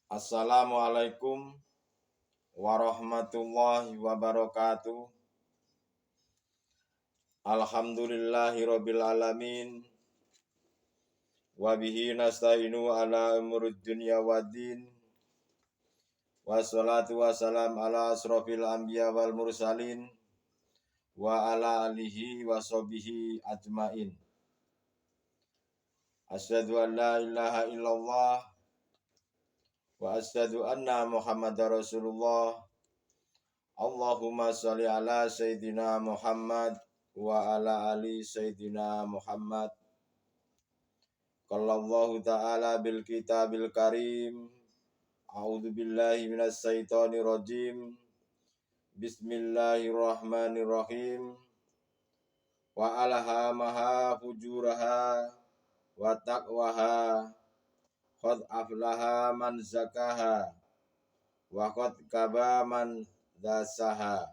Assalamualaikum warahmatullahi wabarakatuh. Alhamdulillahirabbil alamin. Wa bihi nasta'inu ala umurid dunya waddin. Wassalatu wassalam ala asrofil anbiya wal mursalin wa ala alihi wa sahbihi ajmain. Asyhadu an la ilaha illallah wa asyhadu anna Muhammadar Rasulullah. Allahumma sholli ala Sayyidina Muhammad wa ala ali Sayyidina Muhammad. Qallallahu ta'ala bil kitabil karim. A'udzu billahi minas syaitonir rajim. Bismillahirrahmanirrahim. Wa alhamaha fujuraha wa taqwaha. Qad aflaha man zakaha wa qad kaba man dasaha.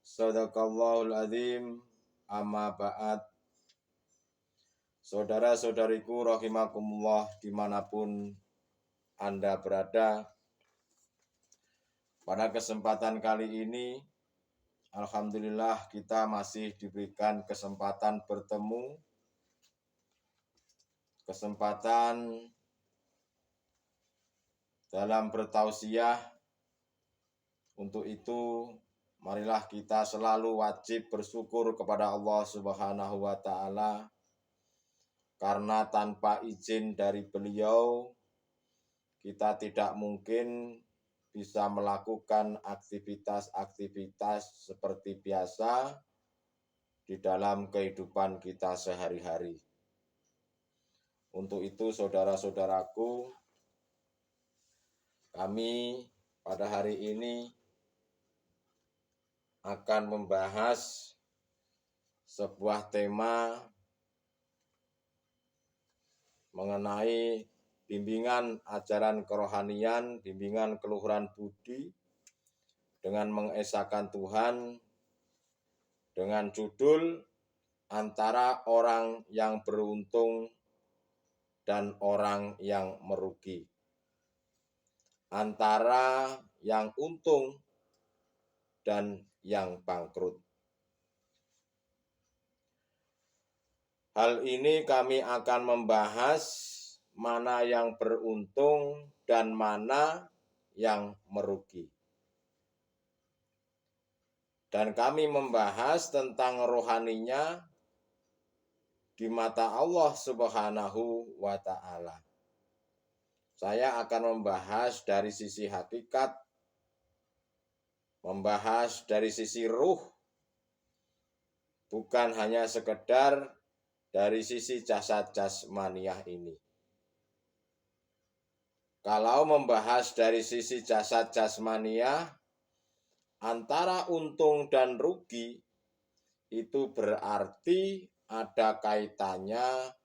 Shadaqallahul azim. Amma ba'd. Saudara-saudariku rahimakumullah dimanapun Anda berada, pada kesempatan kali ini alhamdulillah kita masih diberikan kesempatan bertemu, kesempatan dalam bertausiah. Untuk itu marilah kita selalu wajib bersyukur kepada Allah Subhanahu wa ta'ala, karena tanpa izin dari beliau kita tidak mungkin bisa melakukan aktivitas-aktivitas seperti biasa di dalam kehidupan kita sehari-hari. Untuk itu saudara-saudaraku, kami pada hari ini akan membahas sebuah tema mengenai bimbingan ajaran kerohanian, bimbingan keluhuran budi dengan mengesahkan Tuhan, dengan judul antara orang yang beruntung dan orang yang merugi. Antara yang untung dan yang bangkrut. Hal ini kami akan membahas mana yang beruntung dan mana yang merugi. Dan kami membahas tentang rohaninya di mata Allah Subhanahu wa ta'ala. Saya akan membahas dari sisi hakikat, membahas dari sisi ruh, bukan hanya sekedar dari sisi jasad jasmaniah ini. Kalau membahas dari sisi jasad jasmaniah, antara untung dan rugi itu berarti ada kaitannya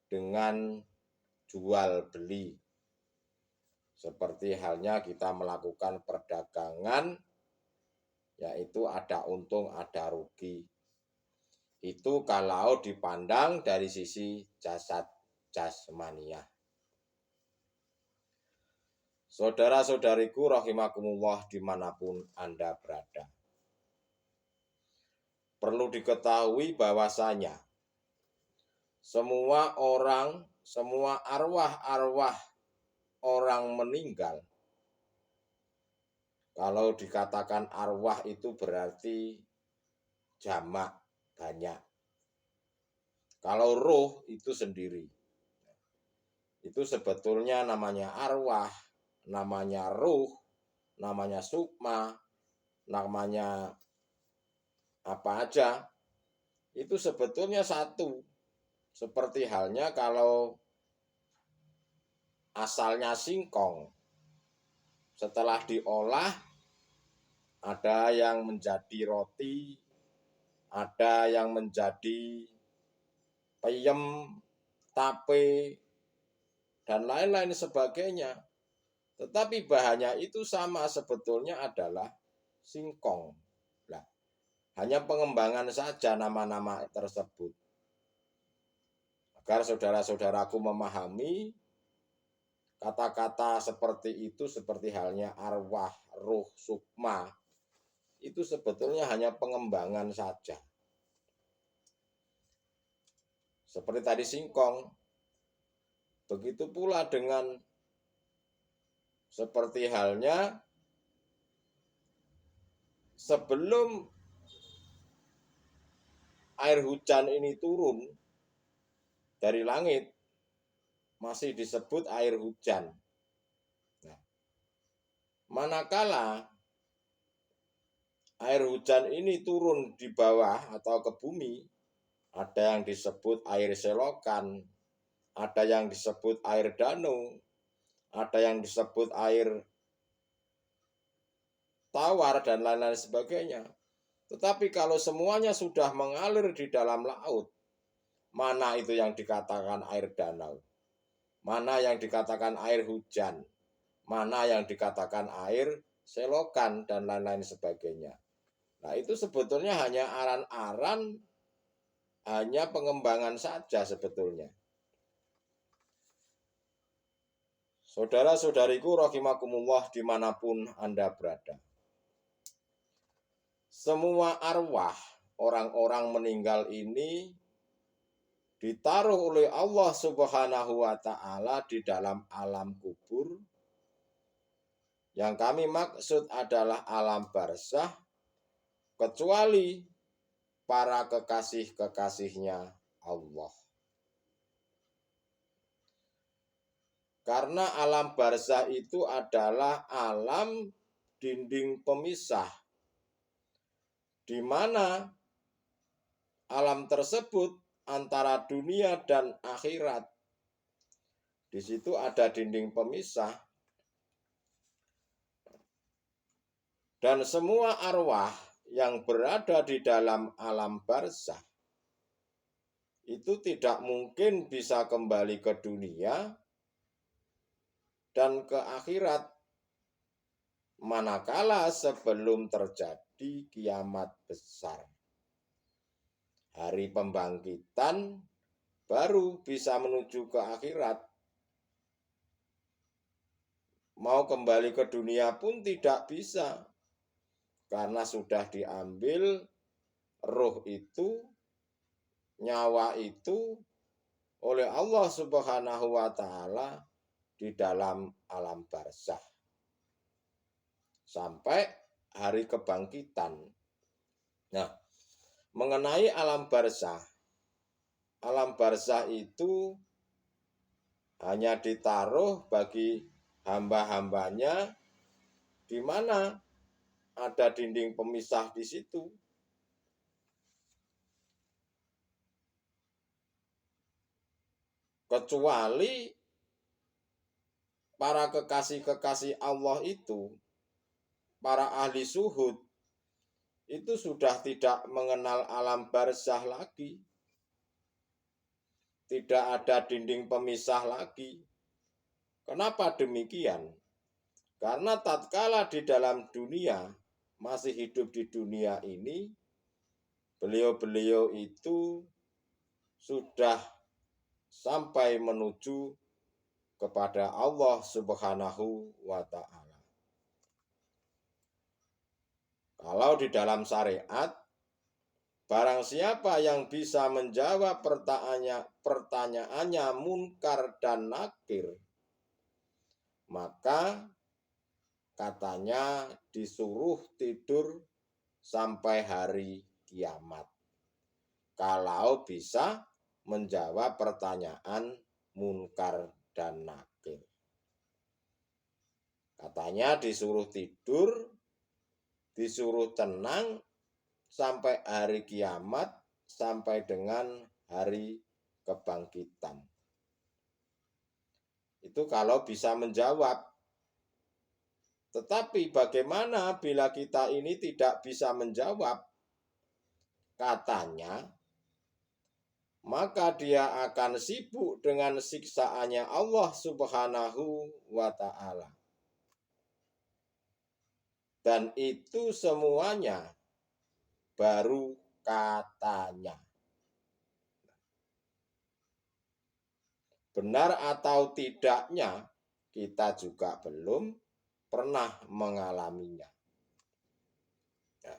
dengan jual beli. Seperti halnya kita melakukan perdagangan, yaitu ada untung, ada rugi. Itu kalau dipandang dari sisi jasad jasmaniah. Saudara-saudariku rahimakumullah dimanapun Anda berada. Perlu diketahui bahwasanya semua orang, semua arwah-arwah orang meninggal, kalau dikatakan arwah itu berarti jamak, banyak. Kalau roh itu sendiri. Itu sebetulnya namanya arwah, namanya ruh, namanya sukma, namanya apa aja. Itu sebetulnya satu. Seperti halnya kalau asalnya singkong, setelah diolah ada yang menjadi roti, ada yang menjadi peyem, tape, dan lain-lain sebagainya. Tetapi bahannya itu sama, sebetulnya adalah singkong. Nah, hanya pengembangan saja nama-nama tersebut. Agar saudara-saudaraku memahami Kata-kata seperti itu seperti halnya arwah, ruh, sukma, itu sebetulnya hanya pengembangan saja. Seperti tadi singkong, begitu pula dengan seperti halnya sebelum air hujan ini turun dari langit, masih disebut air hujan. Nah, manakala air hujan ini turun di bawah atau ke bumi, ada yang disebut air selokan, ada yang disebut air danau, ada yang disebut air tawar, dan lain-lain sebagainya. Tetapi kalau semuanya sudah mengalir di dalam laut, mana itu yang dikatakan air danau? Mana yang dikatakan air hujan? Mana yang dikatakan air selokan, dan lain-lain sebagainya. Nah, itu sebetulnya hanya aran-aran, hanya pengembangan saja sebetulnya. Saudara-saudariku rahimakumullah dimanapun Anda berada. Semua arwah orang-orang meninggal ini ditaruh oleh Allah Subhanahu wa Ta'ala di dalam alam kubur. Yang kami maksud adalah alam barzakh, kecuali para kekasih-kekasihnya Allah. Karena alam barzakh itu adalah alam dinding pemisah, di mana alam tersebut antara dunia dan akhirat. Di situ ada dinding pemisah. Dan semua arwah yang berada di dalam alam barzakh itu tidak mungkin bisa kembali ke dunia dan ke akhirat manakala sebelum terjadi kiamat besar. Hari pembangkitan baru bisa menuju ke akhirat. Mau kembali ke dunia pun tidak bisa, karena sudah diambil roh itu, nyawa itu oleh Allah Subhanahu wa Ta'ala di dalam alam barzakh sampai hari kebangkitan. Nah, mengenai alam barzakh itu hanya ditaruh bagi hamba-hambanya, di mana ada dinding pemisah di situ. Kecuali para kekasih-kekasih Allah itu, para ahli syuhud, itu sudah tidak mengenal alam barzakh lagi. Tidak ada dinding pemisah lagi. Kenapa demikian? Karena tatkala di dalam dunia, masih hidup di dunia ini, beliau-beliau itu sudah sampai menuju kepada Allah Subhanahu wa Ta'ala. Kalau di dalam syariat, barang siapa yang bisa menjawab pertanyaannya munkar dan nakir, maka katanya disuruh tidur sampai hari kiamat. Kalau bisa menjawab pertanyaan munkar dan nakir. Katanya disuruh tidur, disuruh tenang sampai hari kiamat, sampai dengan hari kebangkitan. Itu kalau bisa menjawab. Tetapi bagaimana bila kita ini tidak bisa menjawab? Katanya, maka dia akan sibuk dengan siksaannya Allah Subhanahu wa Ta'ala. Dan itu semuanya baru katanya. Benar atau tidaknya, kita juga belum pernah mengalaminya. Ya.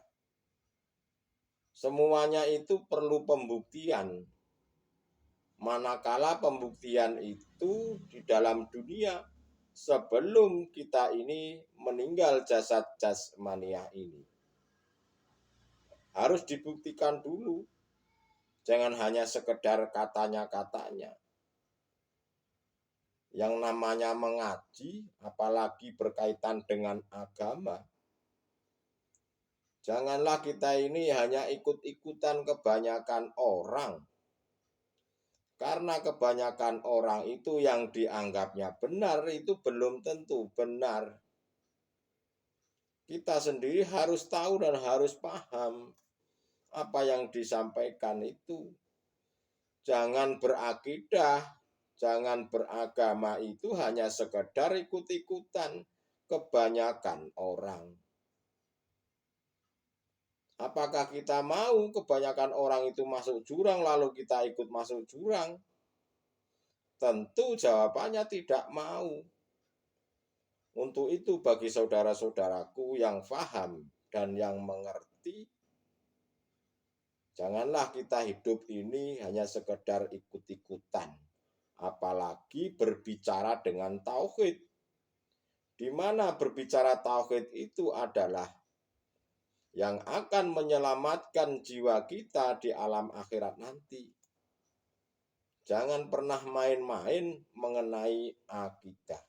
Semuanya itu perlu pembuktian. Manakala pembuktian itu di dalam dunia sebelum kita ini meninggal jasad jasmaniah ini. Harus dibuktikan dulu. Jangan hanya sekedar katanya-katanya. Yang namanya mengaji, apalagi berkaitan dengan agama. Janganlah kita ini hanya ikut-ikutan kebanyakan orang. Karena kebanyakan orang itu yang dianggapnya benar itu belum tentu benar. Kita sendiri harus tahu dan harus paham apa yang disampaikan itu. Jangan berakidah, jangan beragama itu hanya sekedar ikut-ikutan kebanyakan orang. Apakah kita mau kebanyakan orang itu masuk jurang lalu kita ikut masuk jurang? Tentu jawabannya tidak mau. Untuk itu bagi saudara-saudaraku yang paham dan yang mengerti, janganlah kita hidup ini hanya sekedar ikut-ikutan. Apalagi berbicara dengan tauhid. Di mana berbicara tauhid itu adalah yang akan menyelamatkan jiwa kita di alam akhirat nanti. Jangan pernah main-main mengenai akidah.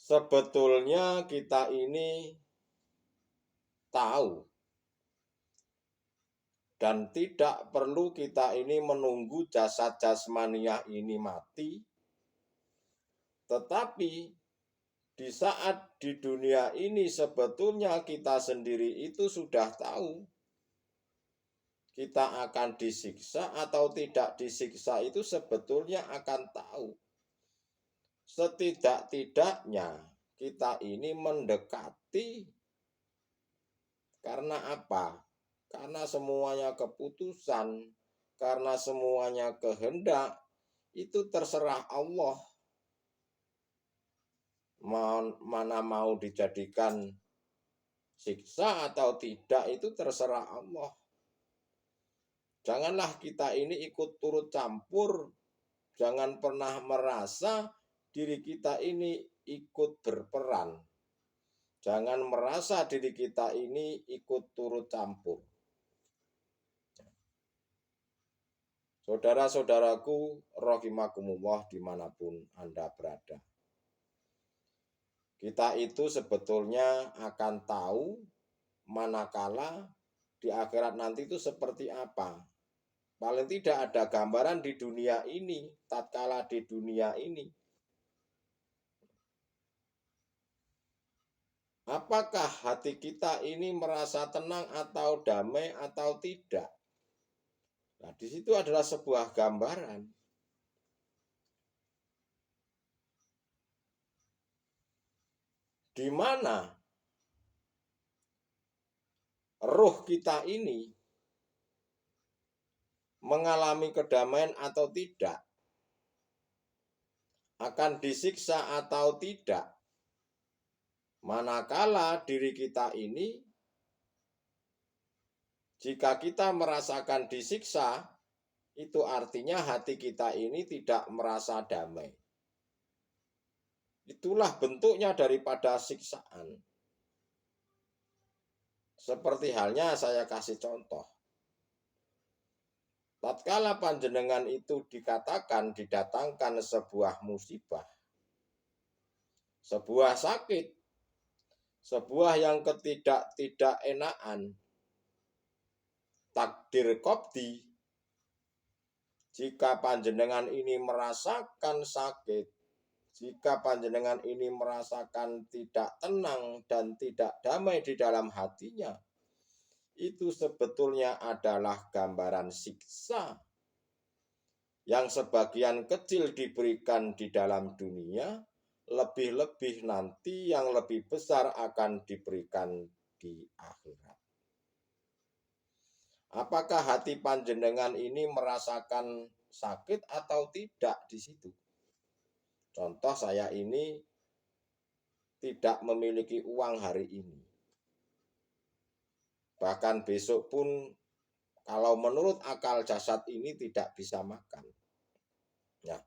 Sebetulnya kita ini tahu dan tidak perlu kita ini menunggu jasad jasmaniah ini mati. Tetapi di saat di dunia ini sebetulnya kita sendiri itu sudah tahu kita akan disiksa atau tidak disiksa itu sebetulnya akan tahu. Setidak-tidaknya kita ini mendekati. Karena apa? Karena semuanya keputusan, karena semuanya kehendak, itu terserah Allah. Mana mau dijadikan siksa atau tidak, itu terserah Allah. Janganlah kita ini ikut turut campur. Jangan pernah merasa diri kita ini ikut berperan. Jangan merasa diri kita ini ikut turut campur. Saudara-saudaraku, rahimakumullah dimanapun Anda berada. Kita itu sebetulnya akan tahu manakala di akhirat nanti itu seperti apa. Paling tidak ada gambaran di dunia ini, tatkala di dunia ini. Apakah hati kita ini merasa tenang atau damai atau tidak? Nah, di situ adalah sebuah gambaran. Di mana roh kita ini mengalami kedamaian atau tidak, akan disiksa atau tidak, manakala diri kita ini, jika kita merasakan disiksa, itu artinya hati kita ini tidak merasa damai. Itulah bentuknya daripada siksaan. Seperti halnya saya kasih contoh. Tatkala panjenengan itu dikatakan didatangkan sebuah musibah, sebuah sakit, sebuah yang tidak enakan, takdir qobdi, jika panjenengan ini merasakan sakit, jika panjenengan ini merasakan tidak tenang dan tidak damai di dalam hatinya, itu sebetulnya adalah gambaran siksa yang sebagian kecil diberikan di dalam dunia, lebih-lebih nanti yang lebih besar akan diberikan di akhirat. Apakah hati panjenengan ini merasakan sakit atau tidak di situ. Contoh, saya ini tidak memiliki uang hari ini. Bahkan besok pun kalau menurut akal jasad ini tidak bisa makan. Ya.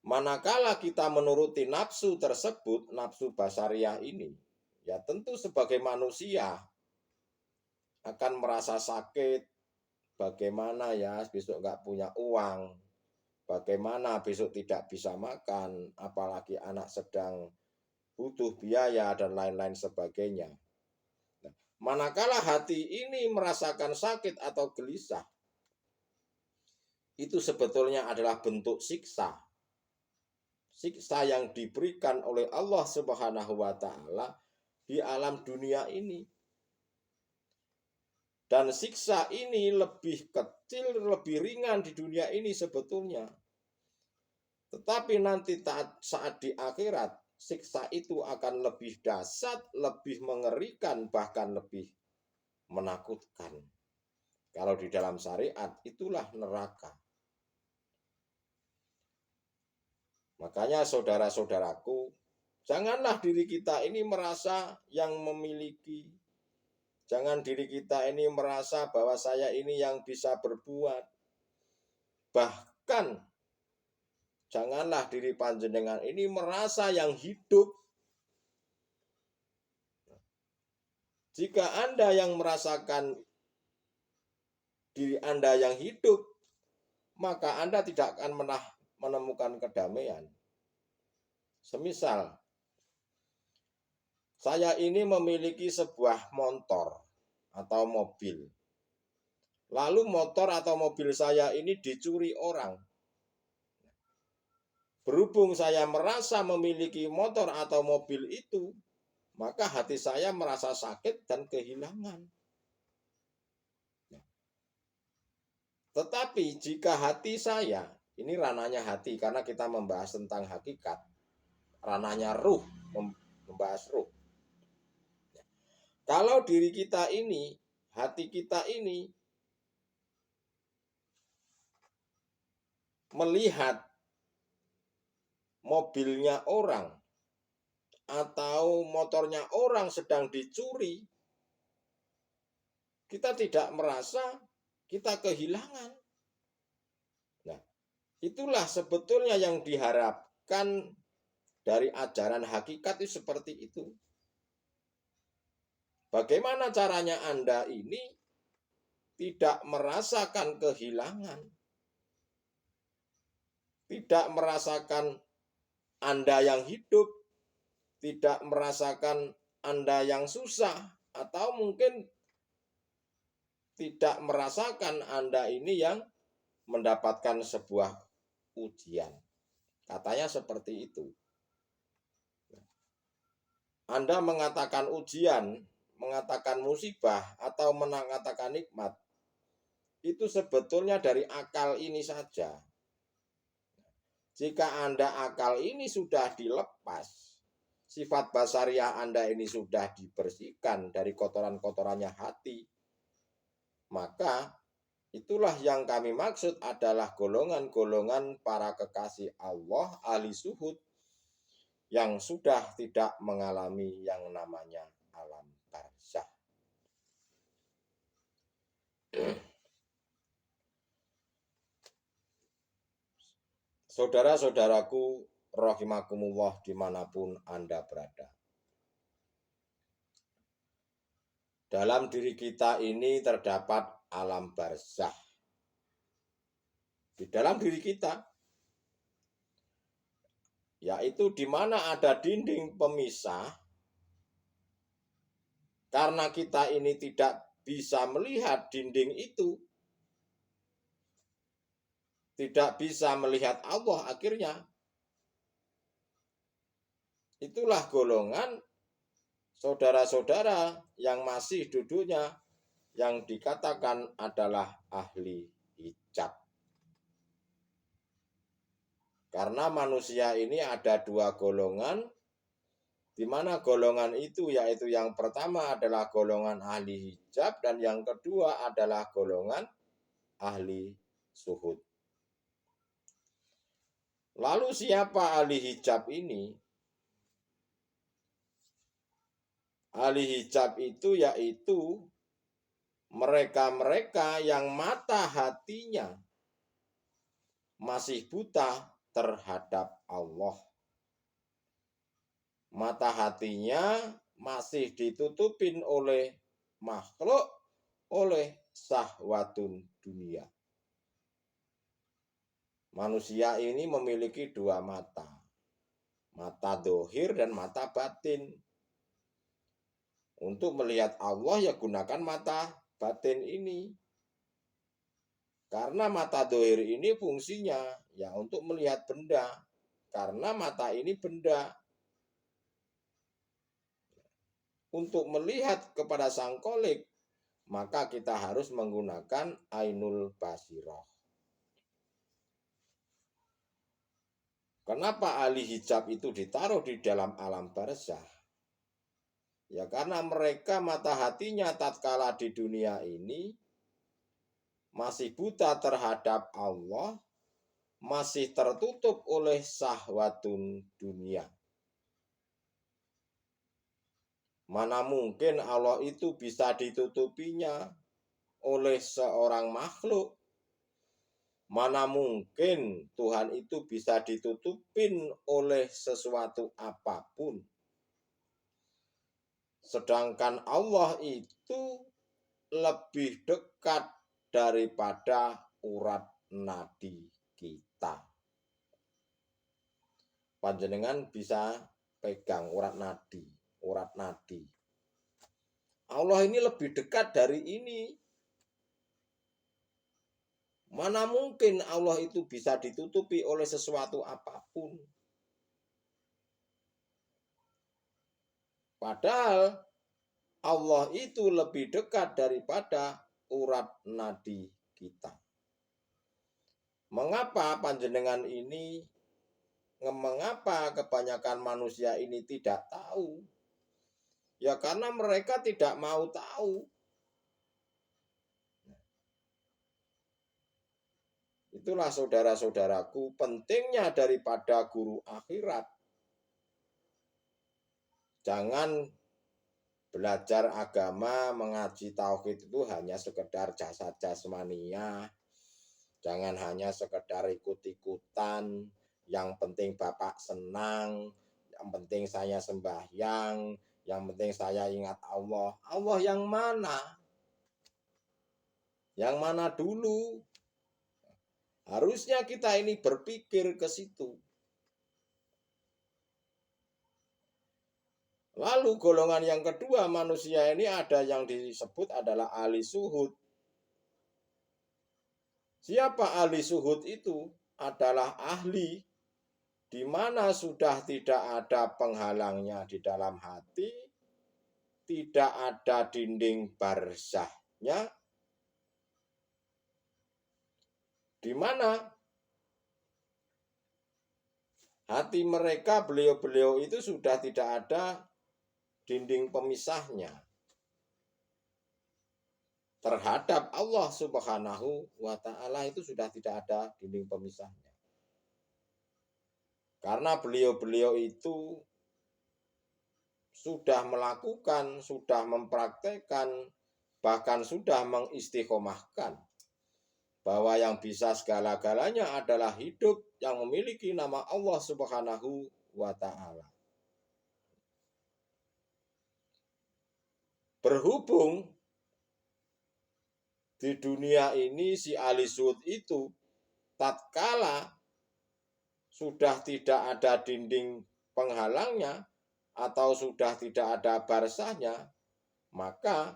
Manakala kita menuruti nafsu tersebut, nafsu basariah ini, ya tentu sebagai manusia akan merasa sakit. Bagaimana ya besok nggak punya uang, bagaimana besok tidak bisa makan, apalagi anak sedang butuh biaya dan lain-lain sebagainya. Nah, manakala hati ini merasakan sakit atau gelisah, itu sebetulnya adalah bentuk siksa. Siksa yang diberikan oleh Allah Subhanahu wa taala di alam dunia ini. Dan siksa ini lebih kecil, lebih ringan di dunia ini sebetulnya. Tetapi nanti saat di akhirat, siksa itu akan lebih dahsyat, lebih mengerikan, bahkan lebih menakutkan. Kalau di dalam syariat, itulah neraka. Makanya saudara-saudaraku, janganlah diri kita ini merasa yang memiliki. Jangan diri kita ini merasa bahwa saya ini yang bisa berbuat. Bahkan janganlah diri panjenengan ini merasa yang hidup. Jika Anda yang merasakan diri Anda yang hidup, maka Anda tidak akan menemukan kedamaian. Semisal, saya ini memiliki sebuah motor atau mobil. Lalu motor atau mobil saya ini dicuri orang. Berhubung saya merasa memiliki motor atau mobil itu, maka hati saya merasa sakit dan kehilangan. Tetapi jika hati saya, ini ranahnya hati karena kita membahas tentang hakikat, ranahnya ruh, membahas ruh. Kalau diri kita ini, hati kita ini melihat mobilnya orang atau motornya orang sedang dicuri, kita tidak merasa kita kehilangan. Nah, itulah sebetulnya yang diharapkan dari ajaran hakikat itu seperti itu. Bagaimana caranya Anda ini tidak merasakan kehilangan, tidak merasakan Anda yang hidup, tidak merasakan Anda yang susah, atau mungkin tidak merasakan Anda ini yang mendapatkan sebuah ujian. Katanya seperti itu. Anda mengatakan ujian, mengatakan musibah, atau mengatakan nikmat, itu sebetulnya dari akal ini saja. Jika Anda akal ini sudah dilepas, sifat basariah Anda ini sudah dibersihkan dari kotoran-kotorannya hati, maka itulah yang kami maksud adalah golongan-golongan para kekasih Allah ahli suhud yang sudah tidak mengalami yang namanya alam barzakh. Saudara-saudaraku rahimakumullah dimanapun Anda berada. Dalam diri kita ini terdapat alam barzakh. Di dalam diri kita, yaitu di mana ada dinding pemisah, karena kita ini tidak bisa melihat dinding itu, tidak bisa melihat Allah akhirnya. Itulah golongan saudara-saudara yang masih duduknya yang dikatakan adalah ahli hijab. Karena manusia ini ada dua golongan, di mana golongan itu yaitu yang pertama adalah golongan ahli hijab dan yang kedua adalah golongan ahli suhud. Lalu siapa ahli hijab ini? Ahli hijab itu yaitu mereka-mereka yang mata hatinya masih buta terhadap Allah. Mata hatinya masih ditutupin oleh makhluk, oleh syahwatun dunia. Manusia ini memiliki dua mata. Mata dohir dan mata batin. Untuk melihat Allah ya gunakan mata batin ini. Karena mata dohir ini fungsinya ya untuk melihat benda. Karena mata ini benda. Untuk melihat kepada sang kholik, maka kita harus menggunakan ainul basirah. Kenapa ahli hijab itu ditaruh di dalam alam barzah? Ya karena mereka mata hatinya tatkala di dunia ini masih buta terhadap Allah, masih tertutup oleh syahwatun dunia. Mana mungkin Allah itu bisa ditutupinya oleh seorang makhluk? Mana mungkin Tuhan itu bisa ditutupin oleh sesuatu apapun? Sedangkan Allah itu lebih dekat daripada urat nadi kita. Panjenengan bisa pegang urat nadi. Allah ini lebih dekat dari ini. Mana mungkin Allah itu bisa ditutupi oleh sesuatu apapun? Padahal Allah itu lebih dekat daripada urat nadi kita. Mengapa panjenengan ini, mengapa kebanyakan manusia ini tidak tahu? Ya karena mereka tidak mau tahu. Itulah saudara-saudaraku pentingnya daripada guru akhirat. Jangan belajar agama, mengaji tauhid itu hanya sekedar jasad jasmania. Jangan hanya sekedar ikut-ikutan. Yang penting Bapak senang, yang penting saya sembahyang, yang penting saya ingat Allah. Allah yang mana? Yang mana dulu? Harusnya kita ini berpikir ke situ. Lalu golongan yang kedua manusia ini ada yang disebut adalah ahli suhud. Siapa ahli suhud itu? Adalah ahli di mana sudah tidak ada penghalangnya di dalam hati, tidak ada dinding barzahnya, di mana hati mereka beliau-beliau itu sudah tidak ada dinding pemisahnya terhadap Allah Subhanahu wa ta'ala, itu sudah tidak ada dinding pemisahnya. Karena beliau-beliau itu sudah melakukan, sudah mempraktekkan, bahkan sudah mengistiqomahkan bahwa yang bisa segala-galanya adalah hidup yang memiliki nama Allah Subhanahu wa ta'ala. Berhubung di dunia ini si ahli suhud itu tatkala sudah tidak ada dinding penghalangnya atau sudah tidak ada barzahnya, maka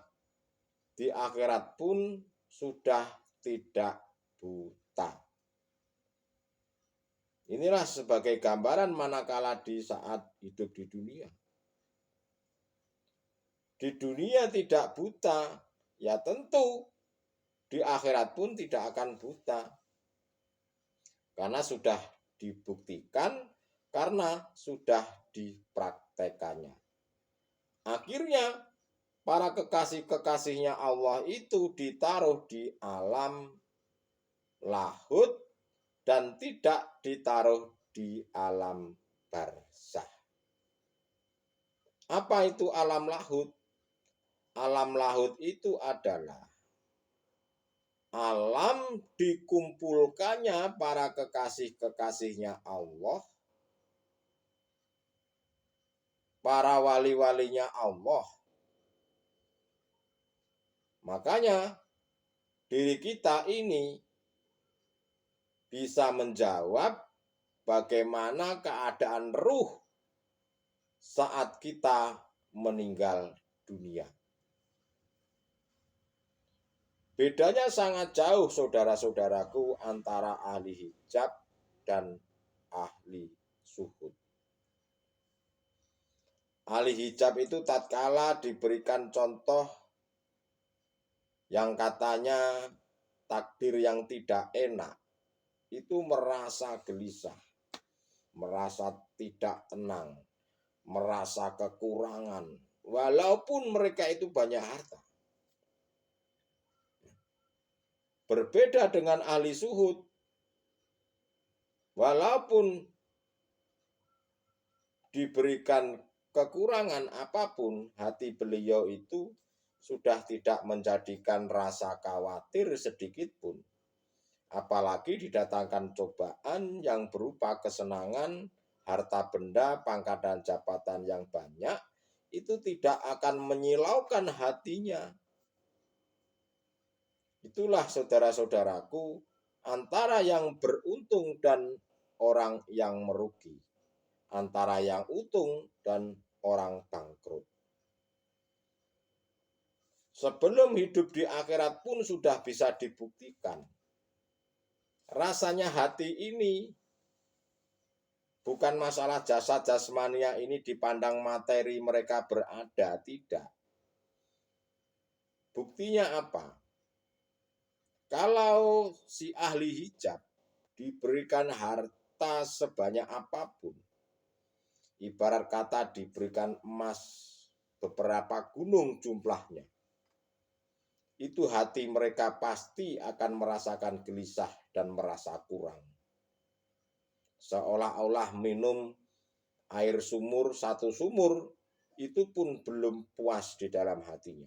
di akhirat pun sudah tidak buta. Inilah sebagai gambaran manakala di saat hidup di dunia. Di dunia tidak buta, ya tentu di akhirat pun tidak akan buta. Karena sudah dibuktikan, karena sudah dipraktekannya. Akhirnya para kekasih-kekasihnya Allah itu ditaruh di alam lahud dan tidak ditaruh di alam barzah. Apa itu alam lahud? Alam lahud itu adalah alam dikumpulkannya para kekasih-kekasihnya Allah, para wali-walinya Allah. Makanya diri kita ini bisa menjawab bagaimana keadaan ruh saat kita meninggal dunia. Bedanya sangat jauh, saudara-saudaraku, antara ahli hijab dan ahli suhud. Ahli hijab itu tatkala diberikan contoh yang katanya takdir yang tidak enak, itu merasa gelisah, merasa tidak tenang, merasa kekurangan, walaupun mereka itu banyak harta. Berbeda dengan ahli suhud, walaupun diberikan kekurangan apapun, hati beliau itu sudah tidak menjadikan rasa khawatir sedikit pun. Apalagi didatangkan cobaan yang berupa kesenangan, harta benda, pangkat dan jabatan yang banyak, itu tidak akan menyilaukan hatinya. Itulah saudara-saudaraku, antara yang beruntung dan orang yang merugi, antara yang untung dan orang bangkrut. Sebelum hidup di akhirat pun sudah bisa dibuktikan. Rasanya hati ini bukan masalah jasad jasmania ini dipandang materi mereka berada, tidak. Buktinya apa? Kalau si ahli hijab diberikan harta sebanyak apapun, ibarat kata diberikan emas beberapa gunung jumlahnya, itu hati mereka pasti akan merasakan gelisah dan merasa kurang. Seolah-olah minum air sumur, satu sumur, itu pun belum puas di dalam hatinya.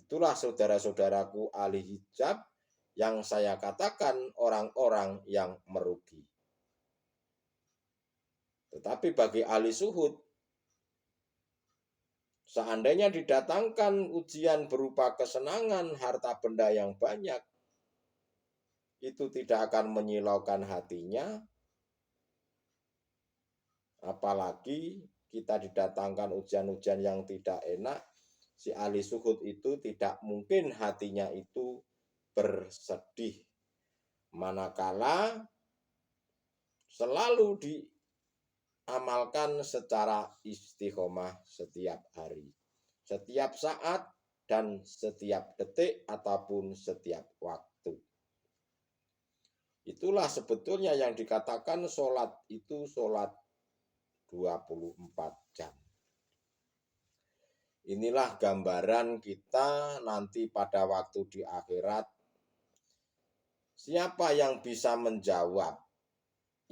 Itulah saudara-saudaraku ahli hijab yang saya katakan orang-orang yang merugi. Tetapi bagi ahli suhud, seandainya didatangkan ujian berupa kesenangan, harta benda yang banyak, itu tidak akan menyilaukan hatinya. Apalagi kita didatangkan ujian-ujian yang tidak enak, si ahli suhud itu tidak mungkin hatinya itu bersedih. Manakala selalu diamalkan secara istiqomah setiap hari, setiap saat, dan setiap detik ataupun setiap waktu. Itulah sebetulnya yang dikatakan sholat itu sholat 24 jam. Inilah gambaran kita nanti pada waktu di akhirat. Siapa yang bisa menjawab?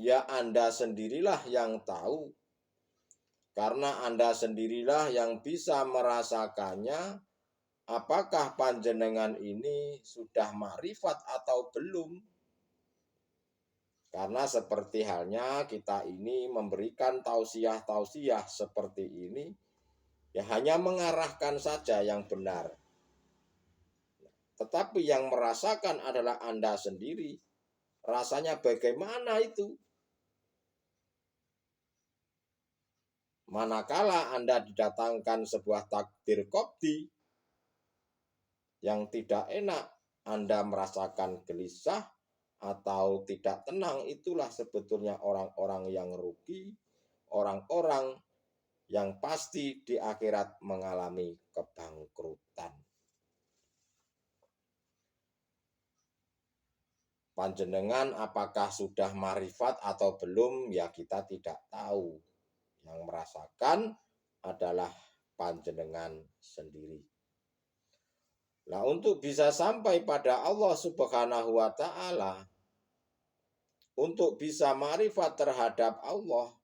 Ya Anda sendirilah yang tahu. Karena Anda sendirilah yang bisa merasakannya, apakah panjenengan ini sudah makrifat atau belum. Karena seperti halnya kita ini memberikan tausiah-tausiah seperti ini, ya hanya mengarahkan saja yang benar. Tetapi yang merasakan adalah Anda sendiri. Rasanya bagaimana itu? Manakala Anda didatangkan sebuah takdir qadhi yang tidak enak, Anda merasakan gelisah atau tidak tenang, itulah sebetulnya orang-orang yang rugi, orang-orang yang pasti di akhirat mengalami kebangkrutan. Panjenengan apakah sudah marifat atau belum, ya kita tidak tahu. Yang merasakan adalah panjenengan sendiri. Nah, untuk bisa sampai pada Allah Subhanahu wa Ta'ala, untuk bisa marifat terhadap Allah,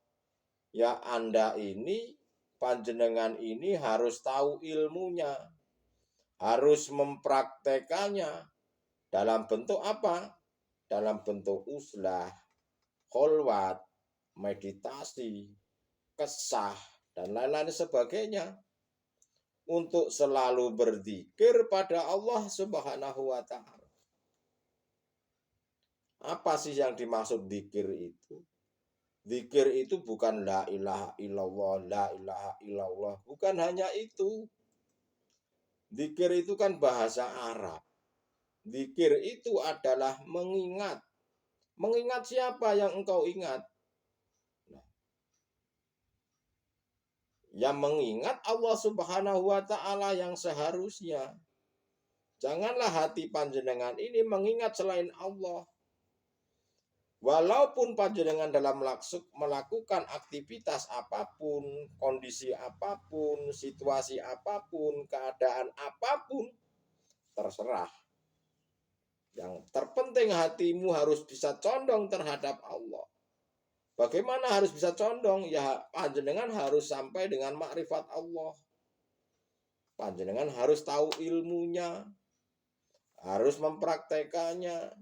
ya Anda ini, panjenengan ini harus tahu ilmunya, harus mempraktekannya. Dalam bentuk apa? Dalam bentuk uzlah, kholwat, meditasi, kesah, dan lain-lain sebagainya. Untuk selalu berzikir pada Allah Subhanahu wa Ta'ala. Apa sih yang dimaksud zikir itu? Zikir itu bukan la ilaha illallah, la ilaha illallah. Bukan hanya itu. Zikir itu kan bahasa Arab. Zikir itu adalah mengingat. Mengingat siapa yang engkau ingat? Yang mengingat Allah Subhanahu wa Ta'ala yang seharusnya. Janganlah hati panjenengan ini mengingat selain Allah. Walaupun panjenengan dalam melakukan aktivitas apapun, kondisi apapun, situasi apapun, keadaan apapun, terserah. Yang terpenting hatimu harus bisa condong terhadap Allah. Bagaimana harus bisa condong? Ya panjenengan harus sampai dengan makrifat Allah. Panjenengan harus tahu ilmunya, harus mempraktekannya,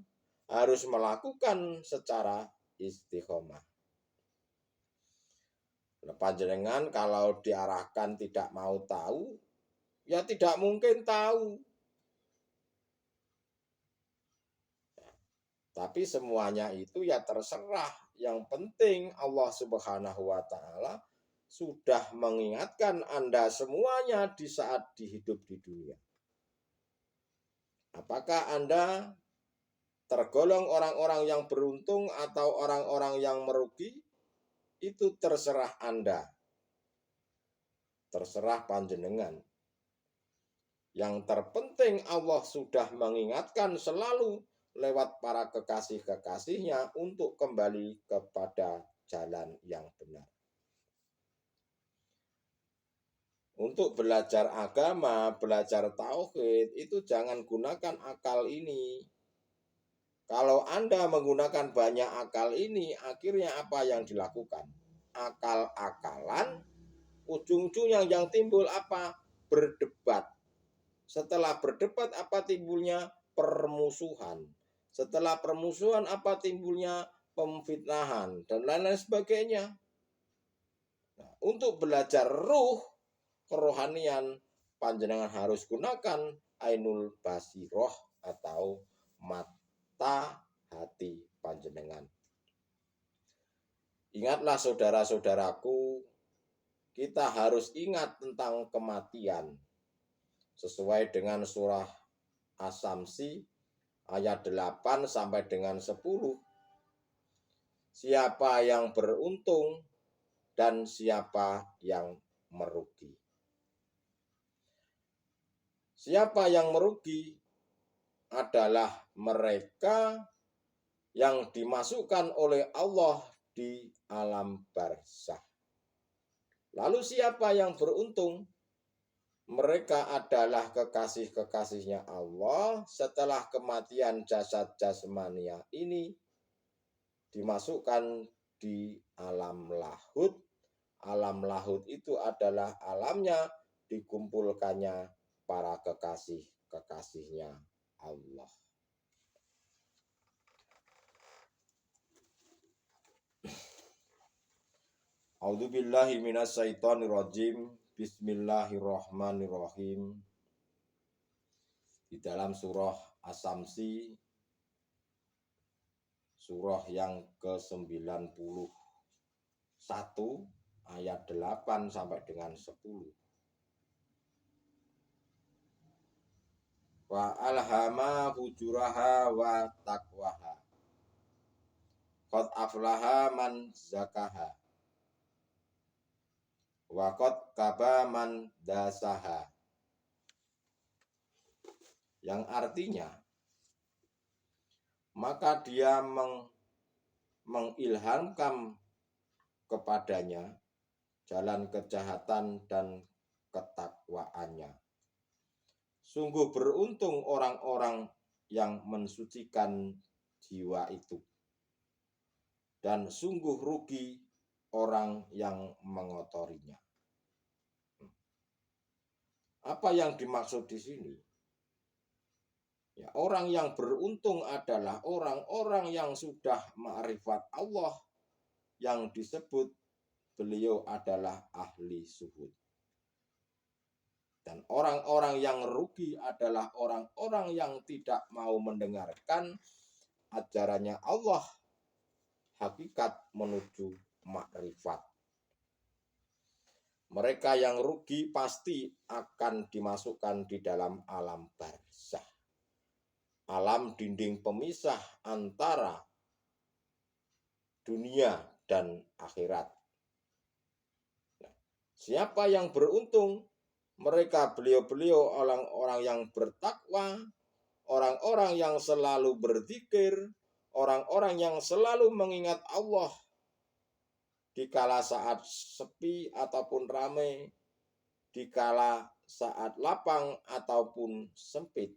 harus melakukan secara istiqomah. Panjenengan kalau diarahkan tidak mau tahu, ya tidak mungkin tahu. Tapi semuanya itu ya terserah. Yang penting Allah Subhanahu wa Ta'ala sudah mengingatkan Anda semuanya di saat hidup di dunia. Apakah Anda tergolong orang-orang yang beruntung atau orang-orang yang merugi? Itu terserah Anda. Terserah panjenengan. Yang terpenting Allah sudah mengingatkan selalu lewat para kekasih-kekasihnya untuk kembali kepada jalan yang benar. Untuk belajar agama, belajar tauhid, itu jangan gunakan akal ini. Kalau Anda menggunakan banyak akal ini, akhirnya apa yang dilakukan? Akal-akalan, ujung-ujungnya yang timbul apa? Berdebat. Setelah berdebat apa timbulnya? Permusuhan. Setelah permusuhan apa timbulnya? Pemfitnahan dan lain-lain sebagainya. Nah, untuk belajar kerohanian, panjenengan harus gunakan ainul basiroh atau mata hati panjenengan. Ingatlah saudara-saudaraku, kita harus ingat tentang kematian. Sesuai dengan surah Asy-Syamsi ayat 8 sampai dengan 10. Siapa yang beruntung dan siapa yang merugi. Siapa yang merugi adalah mereka yang dimasukkan oleh Allah di alam barzakh. Lalu siapa yang beruntung? Mereka adalah kekasih-kekasihnya Allah setelah kematian jasad jasmania ini dimasukkan di alam lahud. Alam lahud itu adalah alamnya dikumpulkannya para kekasih-kekasihnya Allah. A'udzubillahi minasyaitonirrajim. Bismillahirrahmanirrahim. Di dalam surah Asy-Syamsi, surah yang ke-91 ayat 8 sampai dengan 10. Wa alhama fujuraha wa taqwaha. Qad aflaha man zakaha. Wa qad kaba man dasaha. Yang artinya, maka dia mengilhamkan kepadanya jalan kejahatan dan ketakwaannya. Sungguh beruntung orang-orang yang mensucikan jiwa itu. dan sungguh rugi orang yang mengotorinya. Apa yang dimaksud di sini? Ya, orang yang beruntung adalah orang-orang yang sudah ma'rifat Allah, yang disebut beliau adalah ahli zuhud. Dan orang-orang yang rugi adalah orang-orang yang tidak mau mendengarkan ajarannya Allah, hakikat menuju makrifat. Mereka yang rugi pasti akan dimasukkan di dalam alam barzakh, alam dinding pemisah antara dunia dan akhirat. Nah, siapa yang beruntung? Mereka beliau-beliau orang-orang yang bertakwa, orang-orang yang selalu berzikir, orang-orang yang selalu mengingat Allah dikala saat sepi ataupun ramai, dikala saat lapang ataupun sempit.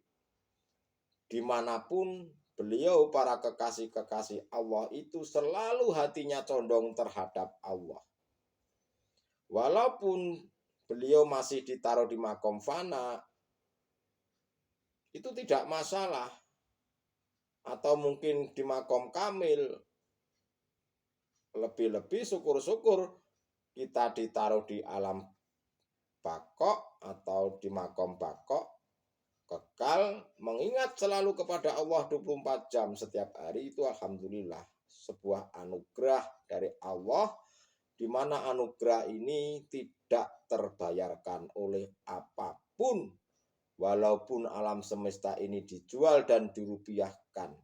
Dimanapun beliau para kekasih-kekasih Allah itu selalu hatinya condong terhadap Allah. Walaupun beliau masih ditaruh di makom fana, itu tidak masalah. Atau mungkin di makom kamil, lebih-lebih syukur-syukur kita ditaruh di alam bakok atau di makom bakok, kekal mengingat selalu kepada Allah 24 jam setiap hari. Itu alhamdulillah sebuah anugerah dari Allah, di mana anugerah ini tidak terbayarkan oleh apapun, walaupun alam semesta ini dijual dan dirupiahkan.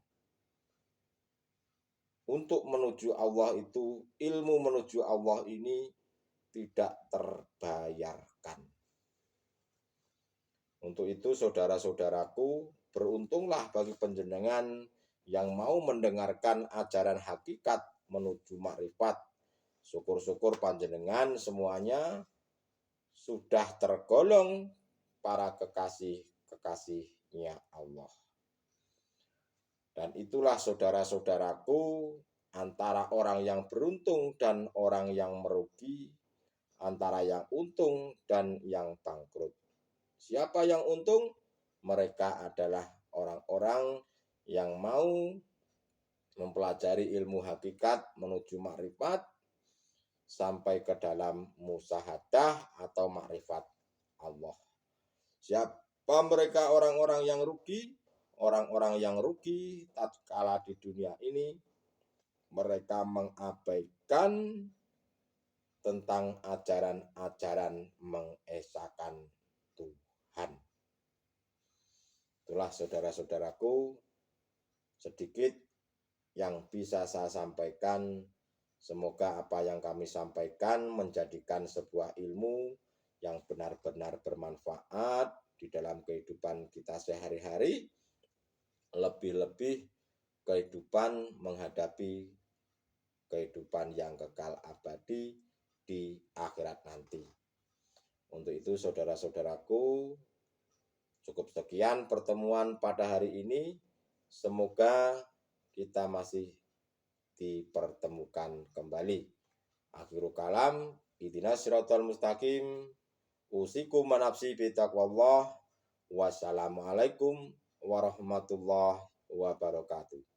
Untuk menuju Allah itu, ilmu menuju Allah ini tidak terbayarkan. Untuk itu saudara-saudaraku, beruntunglah bagi panjenengan yang mau mendengarkan ajaran hakikat menuju makrifat. Syukur-syukur panjenengan semuanya sudah tergolong para kekasih-kekasihnya Allah. Dan itulah saudara-saudaraku, antara orang yang beruntung dan orang yang merugi, antara yang untung dan yang bangkrut. Siapa yang untung? Mereka adalah orang-orang yang mau mempelajari ilmu hakikat menuju makrifat sampai ke dalam musyahadah atau makrifat Allah. Siapa mereka orang-orang yang rugi? Orang-orang yang rugi tatkala di dunia ini mereka mengabaikan tentang ajaran-ajaran mengesahkan Tuhan. Itulah saudara-saudaraku sedikit yang bisa saya sampaikan. Semoga apa yang kami sampaikan menjadikan sebuah ilmu yang benar-benar bermanfaat di dalam kehidupan kita sehari-hari, lebih-lebih kehidupan menghadapi kehidupan yang kekal abadi di akhirat nanti. Untuk itu saudara-saudaraku, cukup sekian pertemuan pada hari ini. Semoga kita masih dipertemukan kembali. Akhirul kalam, ihdinas siratal mustaqim. Usikum manafsi bitaqwallah. Wassalamualaikum warahmatullahi wabarakatuh.